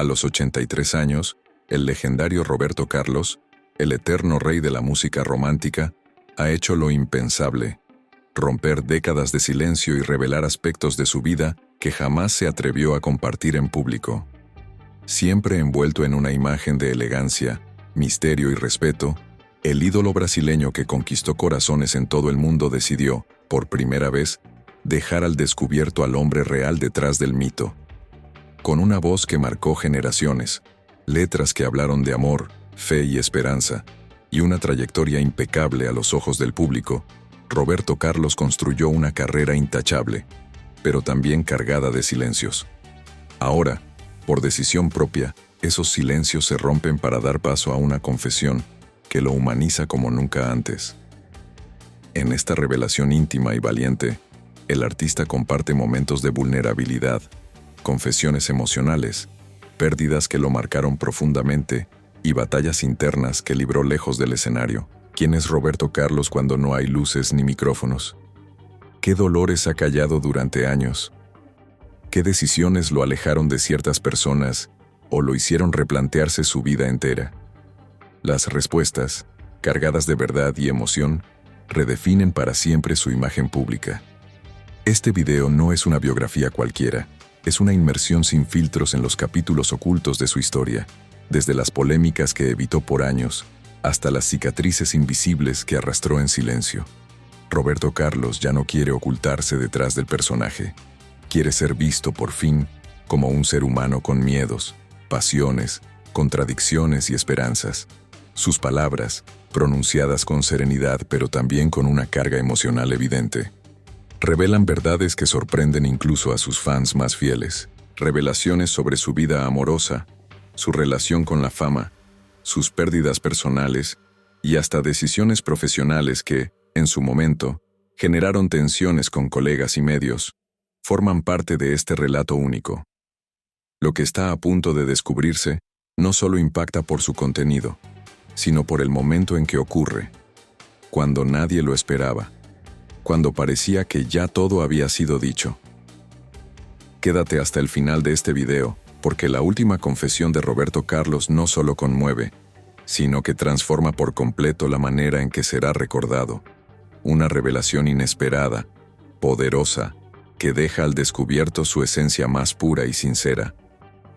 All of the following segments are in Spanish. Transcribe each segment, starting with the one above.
A los 83 años, el legendario Roberto Carlos, el eterno rey de la música romántica, ha hecho lo impensable: romper décadas de silencio y revelar aspectos de su vida que jamás se atrevió a compartir en público. Siempre envuelto en una imagen de elegancia, misterio y respeto, el ídolo brasileño que conquistó corazones en todo el mundo decidió, por primera vez, dejar al descubierto al hombre real detrás del mito. Con una voz que marcó generaciones, letras que hablaron de amor, fe y esperanza, y una trayectoria impecable a los ojos del público, Roberto Carlos construyó una carrera intachable, pero también cargada de silencios. Ahora, por decisión propia, esos silencios se rompen para dar paso a una confesión que lo humaniza como nunca antes. En esta revelación íntima y valiente, el artista comparte momentos de vulnerabilidad, confesiones emocionales, pérdidas que lo marcaron profundamente y batallas internas que libró lejos del escenario. ¿Quién es Roberto Carlos cuando no hay luces ni micrófonos? ¿Qué dolores ha callado durante años? ¿Qué decisiones lo alejaron de ciertas personas o lo hicieron replantearse su vida entera? Las respuestas, cargadas de verdad y emoción, redefinen para siempre su imagen pública. Este video no es una biografía cualquiera, es una inmersión sin filtros en los capítulos ocultos de su historia, desde las polémicas que evitó por años, hasta las cicatrices invisibles que arrastró en silencio. Roberto Carlos ya no quiere ocultarse detrás del personaje. Quiere ser visto por fin como un ser humano con miedos, pasiones, contradicciones y esperanzas. Sus palabras, pronunciadas con serenidad pero también con una carga emocional evidente, revelan verdades que sorprenden incluso a sus fans más fieles. Revelaciones sobre su vida amorosa, su relación con la fama, sus pérdidas personales y hasta decisiones profesionales que, en su momento, generaron tensiones con colegas y medios, forman parte de este relato único. Lo que está a punto de descubrirse no solo impacta por su contenido, sino por el momento en que ocurre, cuando nadie lo esperaba, cuando parecía que ya todo había sido dicho. Quédate hasta el final de este video, porque la última confesión de Roberto Carlos no solo conmueve, sino que transforma por completo la manera en que será recordado. Una revelación inesperada, poderosa, que deja al descubierto su esencia más pura y sincera.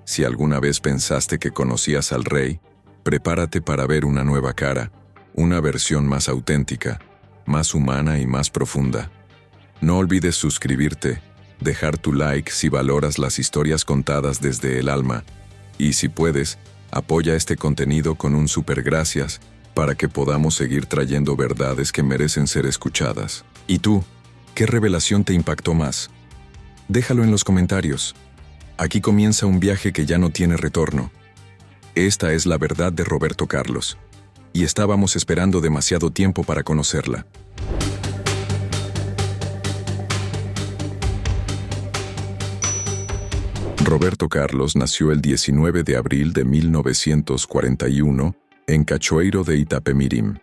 Si alguna vez pensaste que conocías al rey, prepárate para ver una nueva cara, una versión más auténtica, más humana y más profunda. No olvides suscribirte, dejar tu like si valoras las historias contadas desde el alma, y si puedes, apoya este contenido con un super gracias para que podamos seguir trayendo verdades que merecen ser escuchadas. ¿Y tú? ¿Qué revelación te impactó más? Déjalo en los comentarios. Aquí comienza un viaje que ya no tiene retorno. Esta es la verdad de Roberto Carlos, y estábamos esperando demasiado tiempo para conocerla. Roberto Carlos nació el 19 de abril de 1941 en Cachoeiro de Itapemirim,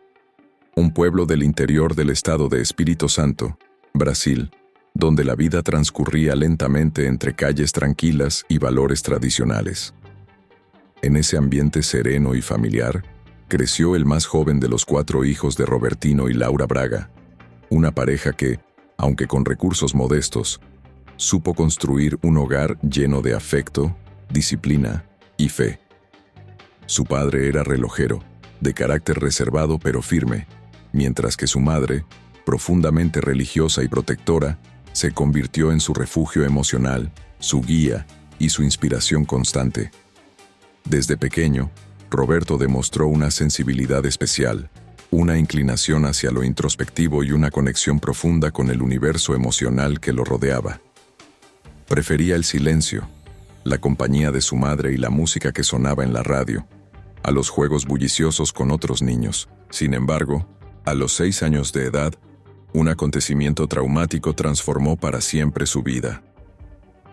un pueblo del interior del estado de Espírito Santo, Brasil, donde la vida transcurría lentamente entre calles tranquilas y valores tradicionales. En ese ambiente sereno y familiar, creció el más joven de los 4 hijos de Robertino y Laura Braga, una pareja que, aunque con recursos modestos, supo construir un hogar lleno de afecto, disciplina y fe. Su padre era relojero, de carácter reservado pero firme, mientras que su madre, profundamente religiosa y protectora, se convirtió en su refugio emocional, su guía y su inspiración constante. Desde pequeño, Roberto demostró una sensibilidad especial, una inclinación hacia lo introspectivo y una conexión profunda con el universo emocional que lo rodeaba. Prefería el silencio, la compañía de su madre y la música que sonaba en la radio, a los juegos bulliciosos con otros niños. Sin embargo, a los 6 años de edad, un acontecimiento traumático transformó para siempre su vida.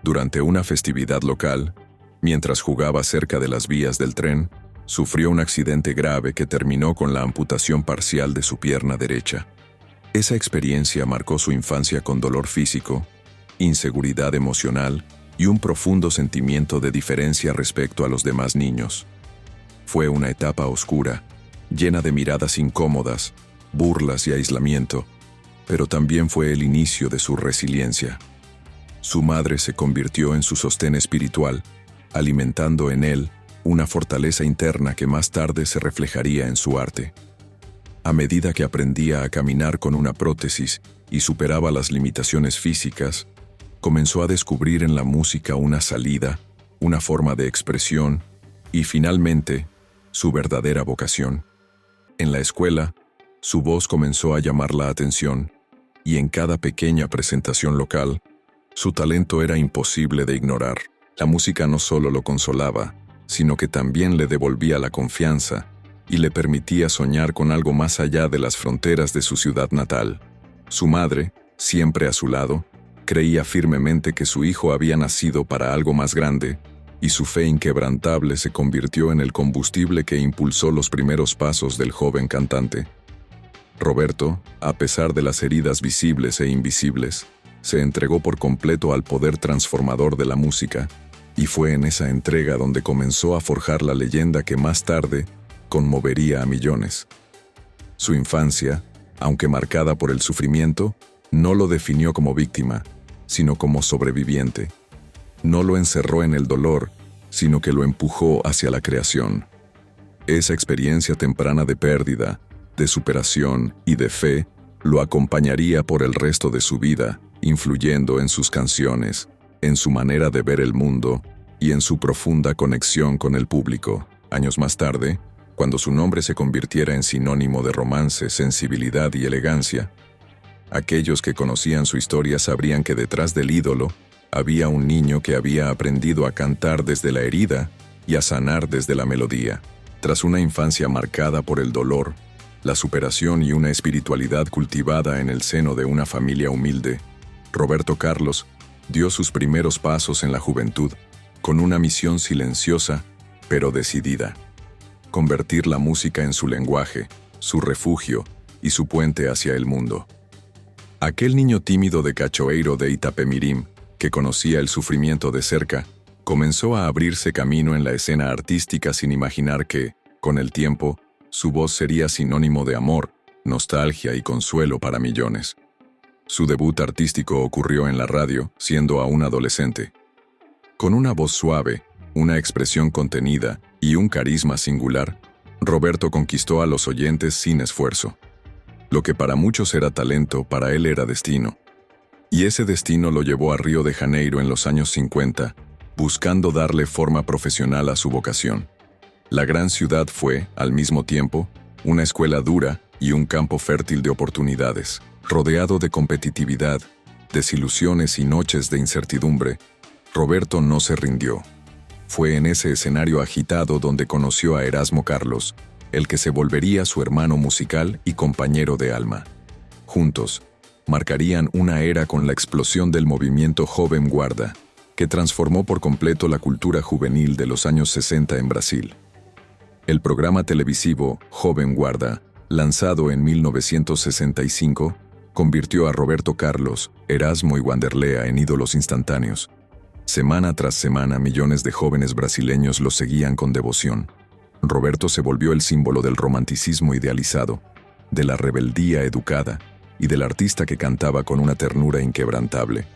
Durante una festividad local, mientras jugaba cerca de las vías del tren, sufrió un accidente grave que terminó con la amputación parcial de su pierna derecha. Esa experiencia marcó su infancia con dolor físico, inseguridad emocional y un profundo sentimiento de diferencia respecto a los demás niños. Fue una etapa oscura, llena de miradas incómodas, burlas y aislamiento, pero también fue el inicio de su resiliencia. Su madre se convirtió en su sostén espiritual, alimentando en él una fortaleza interna que más tarde se reflejaría en su arte. A medida que aprendía a caminar con una prótesis y superaba las limitaciones físicas, comenzó a descubrir en la música una salida, una forma de expresión y, finalmente, su verdadera vocación. En la escuela, su voz comenzó a llamar la atención y en cada pequeña presentación local, su talento era imposible de ignorar. La música no solo lo consolaba, sino que también le devolvía la confianza y le permitía soñar con algo más allá de las fronteras de su ciudad natal. Su madre, siempre a su lado, creía firmemente que su hijo había nacido para algo más grande, y su fe inquebrantable se convirtió en el combustible que impulsó los primeros pasos del joven cantante. Roberto, a pesar de las heridas visibles e invisibles, se entregó por completo al poder transformador de la música, y fue en esa entrega donde comenzó a forjar la leyenda que más tarde conmovería a millones. Su infancia, aunque marcada por el sufrimiento, no lo definió como víctima, sino como sobreviviente. No lo encerró en el dolor, sino que lo empujó hacia la creación. Esa experiencia temprana de pérdida, de superación y de fe lo acompañaría por el resto de su vida, influyendo en sus canciones, en su manera de ver el mundo y en su profunda conexión con el público. Años más tarde, cuando su nombre se convirtiera en sinónimo de romance, sensibilidad y elegancia, aquellos que conocían su historia sabrían que detrás del ídolo había un niño que había aprendido a cantar desde la herida y a sanar desde la melodía. Tras una infancia marcada por el dolor, la superación y una espiritualidad cultivada en el seno de una familia humilde, Roberto Carlos dio sus primeros pasos en la juventud con una misión silenciosa, pero decidida: convertir la música en su lenguaje, su refugio y su puente hacia el mundo. Aquel niño tímido de Cachoeiro de Itapemirim, que conocía el sufrimiento de cerca, comenzó a abrirse camino en la escena artística sin imaginar que, con el tiempo, su voz sería sinónimo de amor, nostalgia y consuelo para millones. Su debut artístico ocurrió en la radio, siendo aún adolescente. Con una voz suave, una expresión contenida y un carisma singular, Roberto conquistó a los oyentes sin esfuerzo. Lo que para muchos era talento, para él era destino. Y ese destino lo llevó a Río de Janeiro en los años 50, buscando darle forma profesional a su vocación. La gran ciudad fue, al mismo tiempo, una escuela dura y un campo fértil de oportunidades. Rodeado de competitividad, desilusiones y noches de incertidumbre, Roberto no se rindió. Fue en ese escenario agitado donde conoció a Erasmo Carlos, el que se volvería su hermano musical y compañero de alma. Juntos, marcarían una era con la explosión del movimiento Joven Guarda, que transformó por completo la cultura juvenil de los años 60 en Brasil. El programa televisivo Joven Guarda, lanzado en 1965, convirtió a Roberto Carlos, Erasmo y Wanderlea en ídolos instantáneos. Semana tras semana, millones de jóvenes brasileños lo seguían con devoción. Roberto se volvió el símbolo del romanticismo idealizado, de la rebeldía educada y del artista que cantaba con una ternura inquebrantable.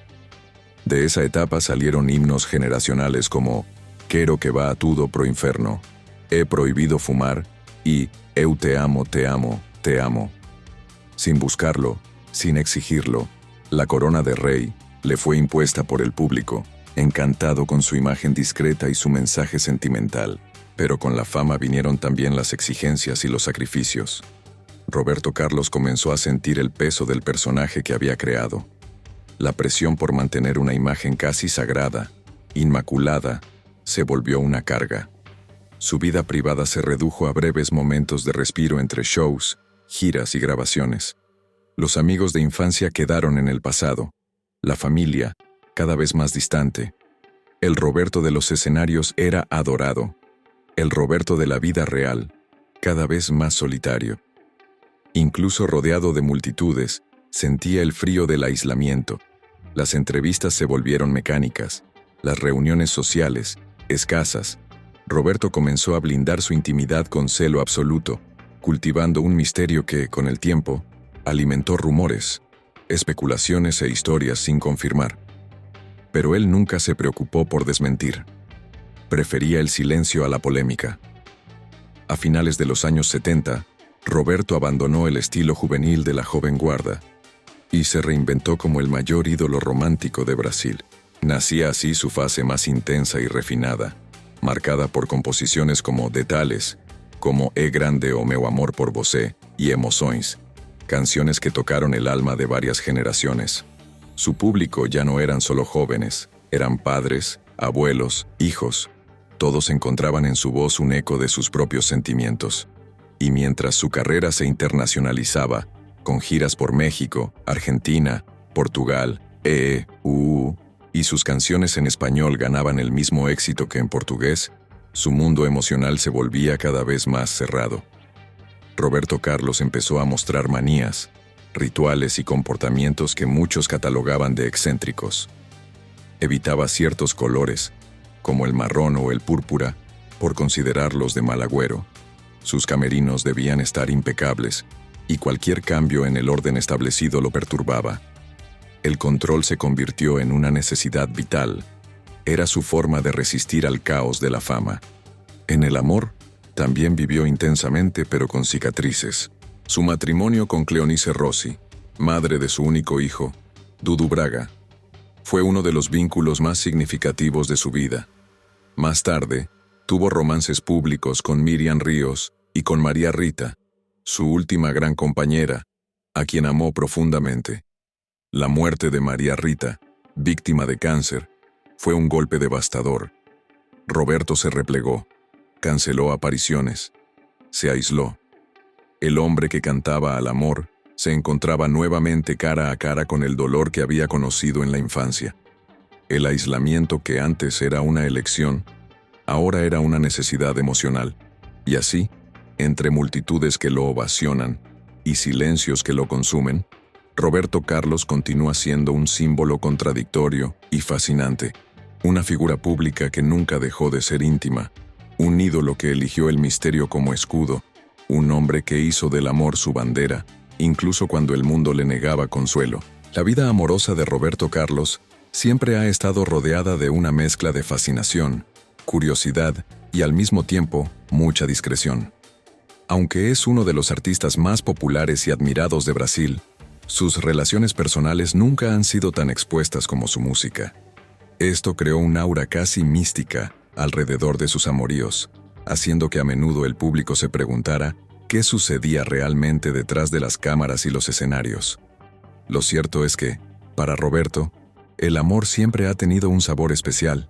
De esa etapa salieron himnos generacionales como Quero que va a tudo pro inferno, He prohibido fumar y Eu te amo, te amo, te amo. Sin buscarlo, sin exigirlo, la corona de rey le fue impuesta por el público, encantado con su imagen discreta y su mensaje sentimental. Pero con la fama vinieron también las exigencias y los sacrificios. Roberto Carlos comenzó a sentir el peso del personaje que había creado. La presión por mantener una imagen casi sagrada, inmaculada, se volvió una carga. Su vida privada se redujo a breves momentos de respiro entre shows, giras y grabaciones. Los amigos de infancia quedaron en el pasado. La familia, cada vez más distante. El Roberto de los escenarios era adorado. El Roberto de la vida real, cada vez más solitario. Incluso rodeado de multitudes, sentía el frío del aislamiento. Las entrevistas se volvieron mecánicas. las reuniones sociales, escasas, Roberto comenzó a blindar su intimidad con celo absoluto, cultivando un misterio que, con el tiempo, alimentó rumores, especulaciones e historias sin confirmar. Pero él nunca se preocupó por desmentir. Prefería el silencio a la polémica. A finales de los años 70, Roberto abandonó el estilo juvenil de la joven guarda y se reinventó como el mayor ídolo romántico de Brasil. Nacía así su fase más intensa y refinada, marcada por composiciones como Detalhes, como É Grande o Meu Amor por Você y Emoções, canciones que tocaron el alma de varias generaciones. Su público ya no eran solo jóvenes, eran padres, abuelos, hijos. Todos encontraban en su voz un eco de sus propios sentimientos. Y mientras su carrera se internacionalizaba, con giras por México, Argentina, Portugal, y sus canciones en español ganaban el mismo éxito que en portugués, su mundo emocional se volvía cada vez más cerrado. Roberto Carlos empezó a mostrar manías, rituales y comportamientos que muchos catalogaban de excéntricos. Evitaba ciertos colores, como el marrón o el púrpura, por considerarlos de mal agüero. Sus camerinos debían estar impecables, y cualquier cambio en el orden establecido lo perturbaba. El control se convirtió en una necesidad vital. Era su forma de resistir al caos de la fama. En el amor, también vivió intensamente pero con cicatrices. Su matrimonio con Cleonice Rossi, madre de su único hijo, Dudu Braga, fue uno de los vínculos más significativos de su vida. Más tarde, tuvo romances públicos con Miriam Ríos y con María Rita, su última gran compañera, a quien amó profundamente. La muerte de María Rita, víctima de cáncer, fue un golpe devastador. Roberto se replegó, canceló apariciones, se aisló. El hombre que cantaba al amor se encontraba nuevamente cara a cara con el dolor que había conocido en la infancia. El aislamiento que antes era una elección, ahora era una necesidad emocional. Y así, entre multitudes que lo ovacionan y silencios que lo consumen, Roberto Carlos continúa siendo un símbolo contradictorio y fascinante, una figura pública que nunca dejó de ser íntima, un ídolo que eligió el misterio como escudo, un hombre que hizo del amor su bandera, incluso cuando el mundo le negaba consuelo. La vida amorosa de Roberto Carlos siempre ha estado rodeada de una mezcla de fascinación, curiosidad y al mismo tiempo mucha discreción. Aunque es uno de los artistas más populares y admirados de Brasil, sus relaciones personales nunca han sido tan expuestas como su música. Esto creó un aura casi mística alrededor de sus amoríos, haciendo que a menudo el público se preguntara qué sucedía realmente detrás de las cámaras y los escenarios. Lo cierto es que, para Roberto, el amor siempre ha tenido un sabor especial,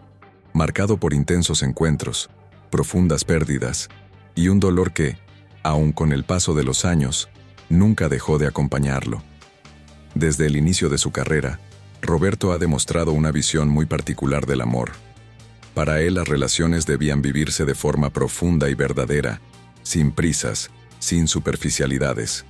marcado por intensos encuentros, profundas pérdidas y un dolor que, aun con el paso de los años, nunca dejó de acompañarlo. Desde el inicio de su carrera, Roberto ha demostrado una visión muy particular del amor. Para él las relaciones debían vivirse de forma profunda y verdadera, sin prisas, sin superficialidades.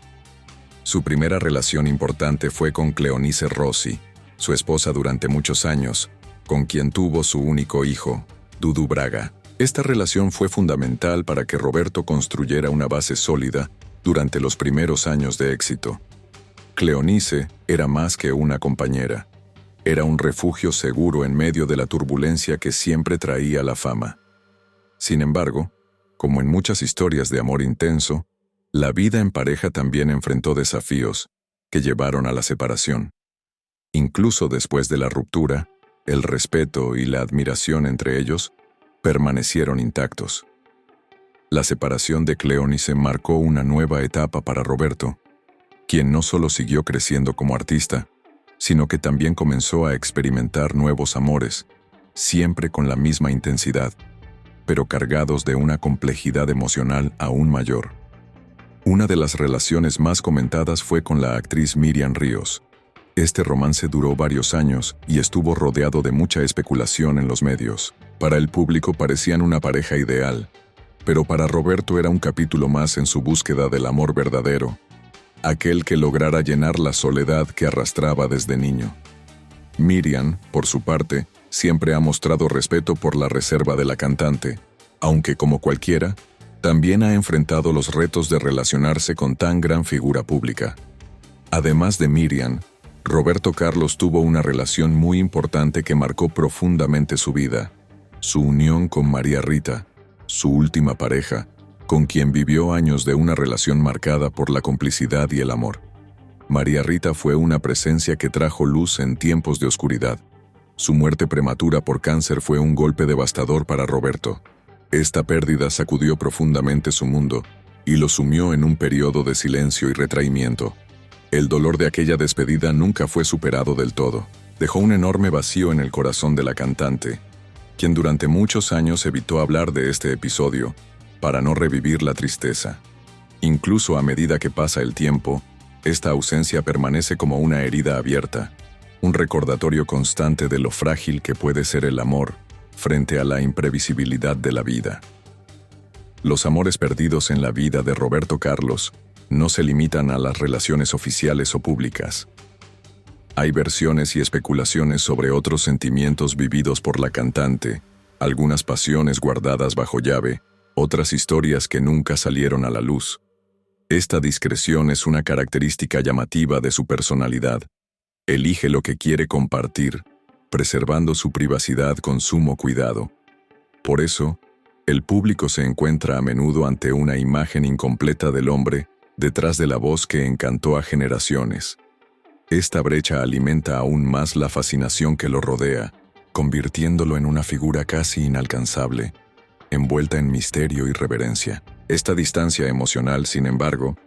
Su primera relación importante fue con Cleonice Rossi, su esposa durante muchos años, con quien tuvo su único hijo, Dudu Braga. Esta relación fue fundamental para que Roberto construyera una base sólida durante los primeros años de éxito. Cleonice era más que una compañera. Era un refugio seguro en medio de la turbulencia que siempre traía la fama. Sin embargo, como en muchas historias de amor intenso, la vida en pareja también enfrentó desafíos que llevaron a la separación. Incluso después de la ruptura, el respeto y la admiración entre ellos permanecieron intactos. La separación de Cleonice marcó una nueva etapa para Roberto, quien no solo siguió creciendo como artista, sino que también comenzó a experimentar nuevos amores, siempre con la misma intensidad, pero cargados de una complejidad emocional aún mayor. Una de las relaciones más comentadas fue con la actriz Miriam Ríos. Este romance duró varios años y estuvo rodeado de mucha especulación en los medios. Para el público parecían una pareja ideal, pero para Roberto era un capítulo más en su búsqueda del amor verdadero, aquel que lograra llenar la soledad que arrastraba desde niño. Miriam, por su parte, siempre ha mostrado respeto por la reserva de la cantante, aunque como cualquiera, también ha enfrentado los retos de relacionarse con tan gran figura pública. Además de Miriam, Roberto Carlos tuvo una relación muy importante que marcó profundamente su vida: su unión con María Rita, su última pareja, con quien vivió años de una relación marcada por la complicidad y el amor. María Rita fue una presencia que trajo luz en tiempos de oscuridad. Su muerte prematura por cáncer fue un golpe devastador para Roberto. Esta pérdida sacudió profundamente su mundo y lo sumió en un periodo de silencio y retraimiento. El dolor de aquella despedida nunca fue superado del todo. Dejó un enorme vacío en el corazón de la cantante, quien durante muchos años evitó hablar de este episodio para no revivir la tristeza. Incluso a medida que pasa el tiempo, esta ausencia permanece como una herida abierta, un recordatorio constante de lo frágil que puede ser el amor frente a la imprevisibilidad de la vida. Los amores perdidos en la vida de Roberto Carlos no se limitan a las relaciones oficiales o públicas. Hay versiones y especulaciones sobre otros sentimientos vividos por la cantante, algunas pasiones guardadas bajo llave, otras historias que nunca salieron a la luz. Esta discreción es una característica llamativa de su personalidad. Elige lo que quiere compartir, preservando su privacidad con sumo cuidado. Por eso, el público se encuentra a menudo ante una imagen incompleta del hombre detrás de la voz que encantó a generaciones. Esta brecha alimenta aún más la fascinación que lo rodea, convirtiéndolo en una figura casi inalcanzable, envuelta en misterio y reverencia. Esta distancia emocional, sin embargo,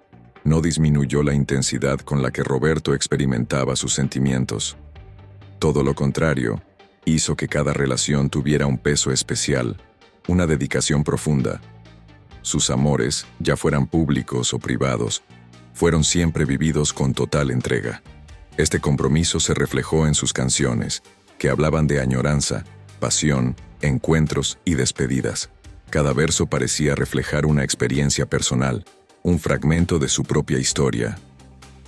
no disminuyó la intensidad con la que Roberto experimentaba sus sentimientos. Todo lo contrario, hizo que cada relación tuviera un peso especial, una dedicación profunda. Sus amores, ya fueran públicos o privados, fueron siempre vividos con total entrega. Este compromiso se reflejó en sus canciones, que hablaban de añoranza, pasión, encuentros y despedidas. Cada verso parecía reflejar una experiencia personal, un fragmento de su propia historia.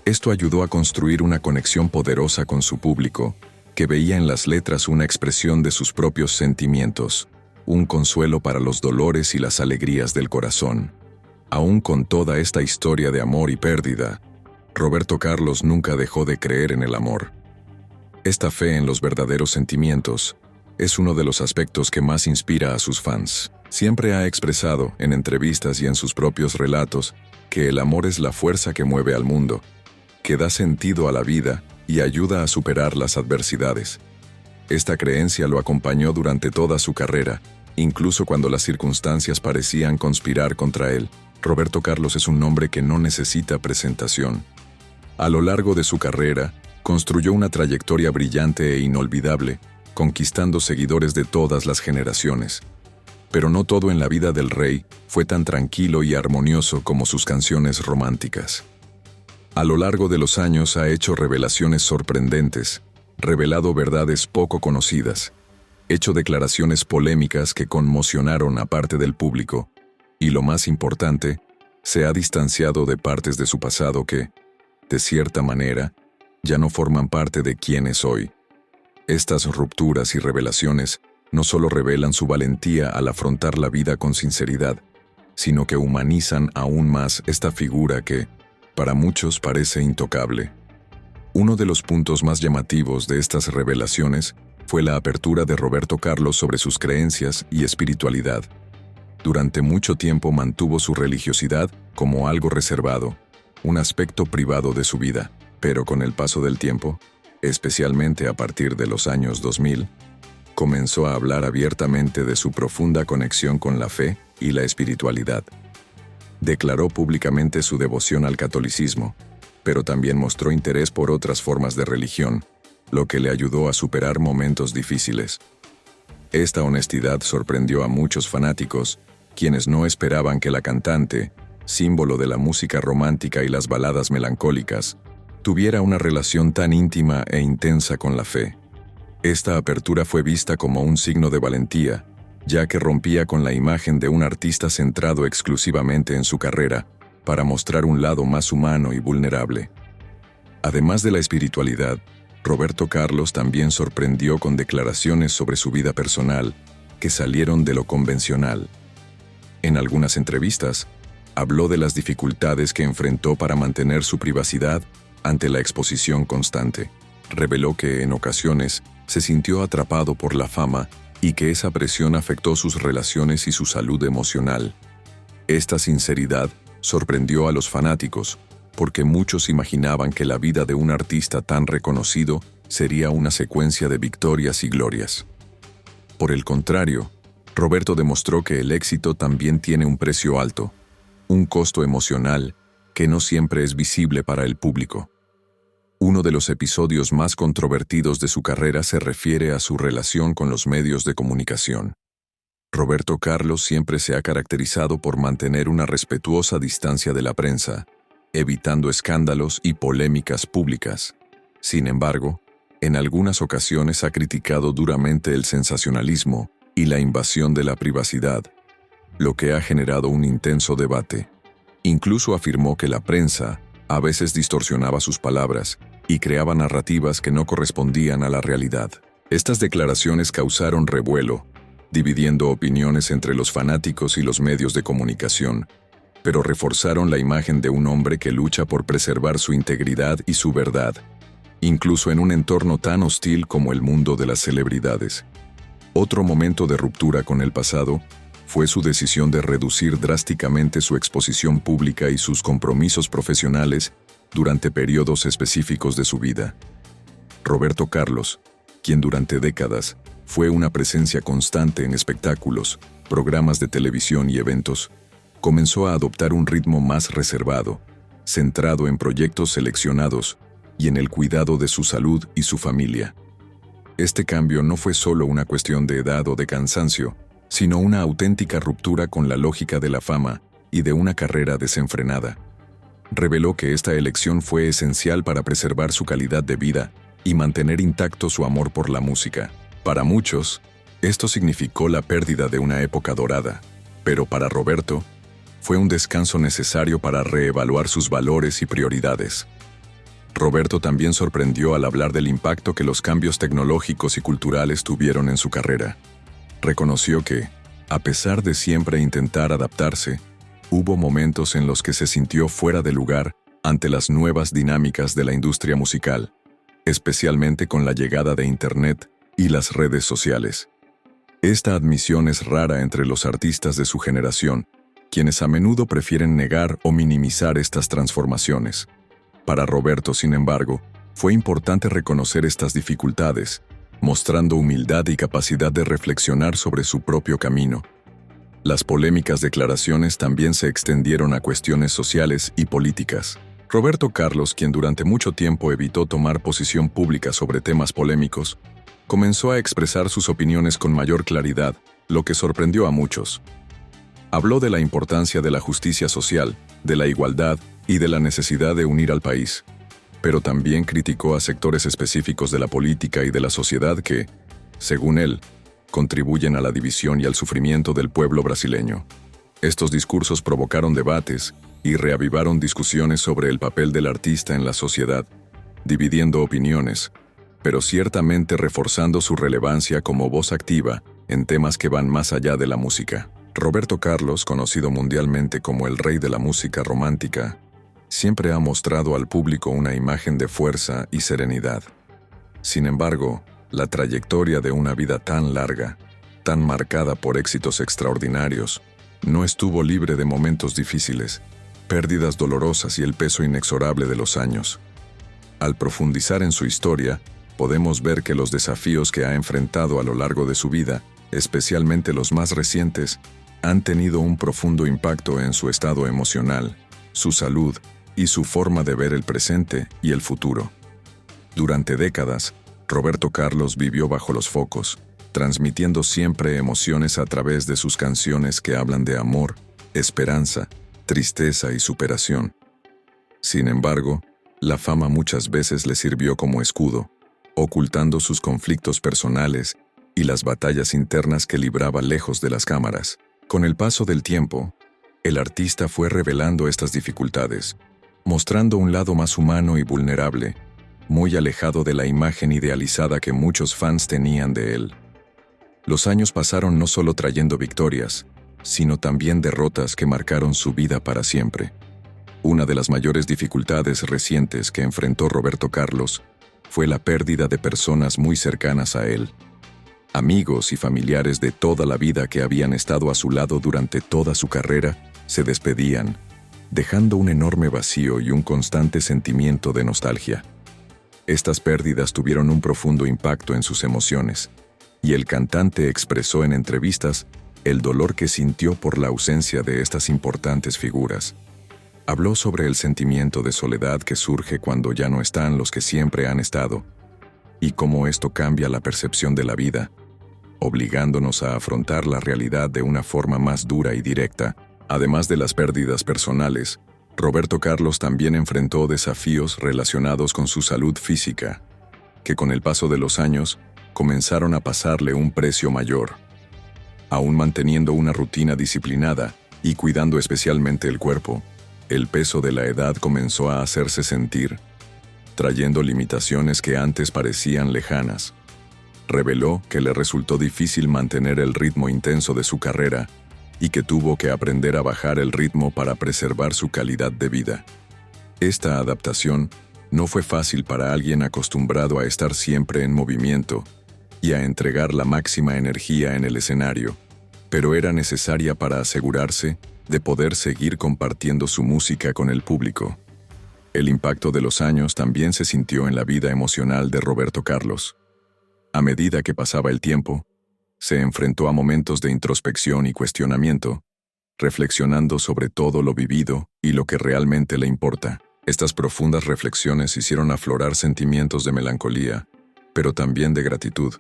Esto ayudó a construir una conexión poderosa con su público, que veía en las letras una expresión de sus propios sentimientos, un consuelo para los dolores y las alegrías del corazón. Aún con toda esta historia de amor y pérdida, Roberto Carlos nunca dejó de creer en el amor. Esta fe en los verdaderos sentimientos es uno de los aspectos que más inspira a sus fans. Siempre ha expresado, en entrevistas y en sus propios relatos, que el amor es la fuerza que mueve al mundo, que da sentido a la vida y ayuda a superar las adversidades. Esta creencia lo acompañó durante toda su carrera, incluso cuando las circunstancias parecían conspirar contra él. Roberto Carlos es un nombre que no necesita presentación. A lo largo de su carrera, construyó una trayectoria brillante e inolvidable, conquistando seguidores de todas las generaciones. Pero no todo en la vida del rey fue tan tranquilo y armonioso como sus canciones románticas. A lo largo de los años ha hecho revelaciones sorprendentes, revelado verdades poco conocidas, hecho declaraciones polémicas que conmocionaron a parte del público, y lo más importante, se ha distanciado de partes de su pasado que, de cierta manera, ya no forman parte de quién es hoy. Estas rupturas y revelaciones no solo revelan su valentía al afrontar la vida con sinceridad, sino que humanizan aún más esta figura que, para muchos, parece intocable. Uno de los puntos más llamativos de estas revelaciones fue la apertura de Roberto Carlos sobre sus creencias y espiritualidad. Durante mucho tiempo mantuvo su religiosidad como algo reservado, un aspecto privado de su vida, pero con el paso del tiempo, especialmente a partir de los años 2000, comenzó a hablar abiertamente de su profunda conexión con la fe y la espiritualidad. Declaró públicamente su devoción al catolicismo, pero también mostró interés por otras formas de religión, lo que le ayudó a superar momentos difíciles. Esta honestidad sorprendió a muchos fanáticos, quienes no esperaban que la cantante, símbolo de la música romántica y las baladas melancólicas, tuviera una relación tan íntima e intensa con la fe. Esta apertura fue vista como un signo de valentía, ya que rompía con la imagen de un artista centrado exclusivamente en su carrera, para mostrar un lado más humano y vulnerable. Además de la espiritualidad, Roberto Carlos también sorprendió con declaraciones sobre su vida personal que salieron de lo convencional. En algunas entrevistas, habló de las dificultades que enfrentó para mantener su privacidad ante la exposición constante. Reveló que en ocasiones se sintió atrapado por la fama y que esa presión afectó sus relaciones y su salud emocional. Esta sinceridad sorprendió a los fanáticos, porque muchos imaginaban que la vida de un artista tan reconocido sería una secuencia de victorias y glorias. Por el contrario, Roberto demostró que el éxito también tiene un precio alto, un costo emocional que no siempre es visible para el público. Uno de los episodios más controvertidos de su carrera se refiere a su relación con los medios de comunicación. Roberto Carlos siempre se ha caracterizado por mantener una respetuosa distancia de la prensa, evitando escándalos y polémicas públicas. Sin embargo, en algunas ocasiones ha criticado duramente el sensacionalismo y la invasión de la privacidad, lo que ha generado un intenso debate. Incluso afirmó que la prensa a veces distorsionaba sus palabras y creaba narrativas que no correspondían a la realidad. Estas declaraciones causaron revuelo, dividiendo opiniones entre los fanáticos y los medios de comunicación, pero reforzaron la imagen de un hombre que lucha por preservar su integridad y su verdad, incluso en un entorno tan hostil como el mundo de las celebridades. Otro momento de ruptura con el pasado fue su decisión de reducir drásticamente su exposición pública y sus compromisos profesionales durante periodos específicos de su vida. Roberto Carlos, quien durante décadas fue una presencia constante en espectáculos, programas de televisión y eventos, comenzó a adoptar un ritmo más reservado, centrado en proyectos seleccionados y en el cuidado de su salud y su familia. Este cambio no fue solo una cuestión de edad o de cansancio, sino una auténtica ruptura con la lógica de la fama y de una carrera desenfrenada. Reveló que esta elección fue esencial para preservar su calidad de vida y mantener intacto su amor por la música. Para muchos, esto significó la pérdida de una época dorada, pero para Roberto, fue un descanso necesario para reevaluar sus valores y prioridades. Roberto también sorprendió al hablar del impacto que los cambios tecnológicos y culturales tuvieron en su carrera. Reconoció que, a pesar de siempre intentar adaptarse, hubo momentos en los que se sintió fuera de lugar ante las nuevas dinámicas de la industria musical, especialmente con la llegada de Internet y las redes sociales. Esta admisión es rara entre los artistas de su generación, quienes a menudo prefieren negar o minimizar estas transformaciones. Para Roberto, sin embargo, fue importante reconocer estas dificultades, mostrando humildad y capacidad de reflexionar sobre su propio camino. Las polémicas declaraciones también se extendieron a cuestiones sociales y políticas. Roberto Carlos, quien durante mucho tiempo evitó tomar posición pública sobre temas polémicos, comenzó a expresar sus opiniones con mayor claridad, lo que sorprendió a muchos. Habló de la importancia de la justicia social, de la igualdad y de la necesidad de unir al país, pero también criticó a sectores específicos de la política y de la sociedad que, según él, contribuyen a la división y al sufrimiento del pueblo brasileño. Estos discursos provocaron debates y reavivaron discusiones sobre el papel del artista en la sociedad, dividiendo opiniones, pero ciertamente reforzando su relevancia como voz activa en temas que van más allá de la música. Roberto Carlos, conocido mundialmente como el rey de la música romántica, siempre ha mostrado al público una imagen de fuerza y serenidad. Sin embargo, la trayectoria de una vida tan larga, tan marcada por éxitos extraordinarios, no estuvo libre de momentos difíciles, pérdidas dolorosas y el peso inexorable de los años. Al profundizar en su historia, podemos ver que los desafíos que ha enfrentado a lo largo de su vida, especialmente los más recientes, han tenido un profundo impacto en su estado emocional, su salud y su forma de ver el presente y el futuro. Durante décadas, Roberto Carlos vivió bajo los focos, transmitiendo siempre emociones a través de sus canciones que hablan de amor, esperanza, tristeza y superación. Sin embargo, la fama muchas veces le sirvió como escudo, ocultando sus conflictos personales y las batallas internas que libraba lejos de las cámaras. Con el paso del tiempo, el artista fue revelando estas dificultades, mostrando un lado más humano y vulnerable, muy alejado de la imagen idealizada que muchos fans tenían de él. Los años pasaron no solo trayendo victorias, sino también derrotas que marcaron su vida para siempre. Una de las mayores dificultades recientes que enfrentó Roberto Carlos fue la pérdida de personas muy cercanas a él. Amigos y familiares de toda la vida que habían estado a su lado durante toda su carrera se despedían, dejando un enorme vacío y un constante sentimiento de nostalgia. Estas pérdidas tuvieron un profundo impacto en sus emociones, y el cantante expresó en entrevistas el dolor que sintió por la ausencia de estas importantes figuras. Habló sobre el sentimiento de soledad que surge cuando ya no están los que siempre han estado, y cómo esto cambia la percepción de la vida, obligándonos a afrontar la realidad de una forma más dura y directa. Además de las pérdidas personales, Roberto Carlos también enfrentó desafíos relacionados con su salud física, que con el paso de los años comenzaron a pasarle un precio mayor. Aún manteniendo una rutina disciplinada y cuidando especialmente el cuerpo, el peso de la edad comenzó a hacerse sentir, trayendo limitaciones que antes parecían lejanas. Reveló que le resultó difícil mantener el ritmo intenso de su carrera y que tuvo que aprender a bajar el ritmo para preservar su calidad de vida. Esta adaptación no fue fácil para alguien acostumbrado a estar siempre en movimiento y a entregar la máxima energía en el escenario, pero era necesaria para asegurarse de poder seguir compartiendo su música con el público. El impacto de los años también se sintió en la vida emocional de Roberto Carlos. A medida que pasaba el tiempo, se enfrentó a momentos de introspección y cuestionamiento, reflexionando sobre todo lo vivido y lo que realmente le importa. Estas profundas reflexiones hicieron aflorar sentimientos de melancolía, pero también de gratitud.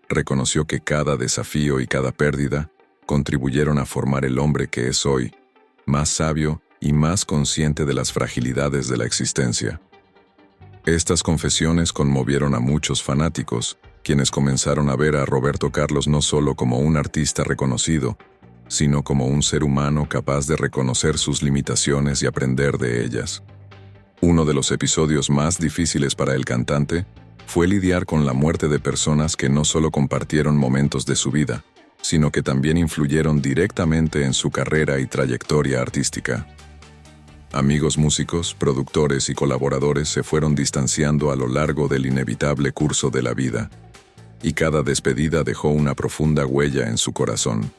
Reconoció que cada desafío y cada pérdida contribuyeron a formar el hombre que es hoy, más sabio y más consciente de las fragilidades de la existencia. Estas confesiones conmovieron a muchos fanáticos, quienes comenzaron a ver a Roberto Carlos no solo como un artista reconocido, sino como un ser humano capaz de reconocer sus limitaciones y aprender de ellas. Uno de los episodios más difíciles para el cantante fue lidiar con la muerte de personas que no solo compartieron momentos de su vida, sino que también influyeron directamente en su carrera y trayectoria artística. Amigos músicos, productores y colaboradores se fueron distanciando a lo largo del inevitable curso de la vida, y cada despedida dejó una profunda huella en su corazón.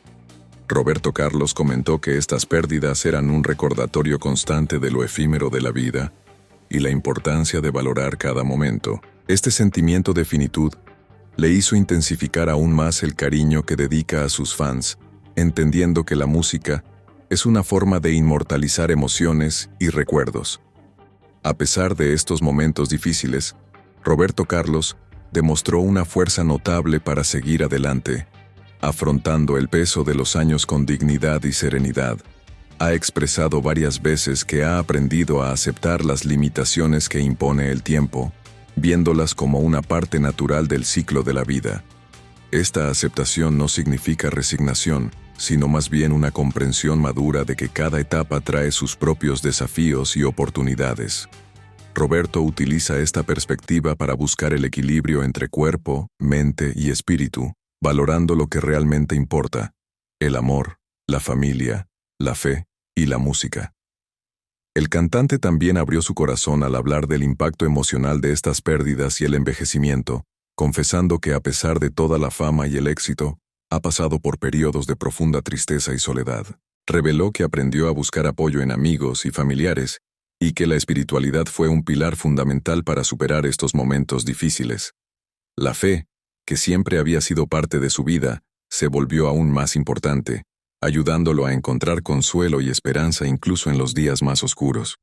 Roberto Carlos comentó que estas pérdidas eran un recordatorio constante de lo efímero de la vida y la importancia de valorar cada momento. Este sentimiento de finitud le hizo intensificar aún más el cariño que dedica a sus fans, entendiendo que la música es una forma de inmortalizar emociones y recuerdos. A pesar de estos momentos difíciles, Roberto Carlos demostró una fuerza notable para seguir adelante, afrontando el peso de los años con dignidad y serenidad. Ha expresado varias veces que ha aprendido a aceptar las limitaciones que impone el tiempo, viéndolas como una parte natural del ciclo de la vida. Esta aceptación no significa resignación, sino más bien una comprensión madura de que cada etapa trae sus propios desafíos y oportunidades. Roberto utiliza esta perspectiva para buscar el equilibrio entre cuerpo, mente y espíritu, valorando lo que realmente importa: el amor, la familia, la fe y la música. El cantante también abrió su corazón al hablar del impacto emocional de estas pérdidas y el envejecimiento, confesando que a pesar de toda la fama y el éxito, ha pasado por periodos de profunda tristeza y soledad. Reveló que aprendió a buscar apoyo en amigos y familiares, y que la espiritualidad fue un pilar fundamental para superar estos momentos difíciles. La fe, que siempre había sido parte de su vida, se volvió aún más importante, ayudándolo a encontrar consuelo y esperanza incluso en los días más oscuros.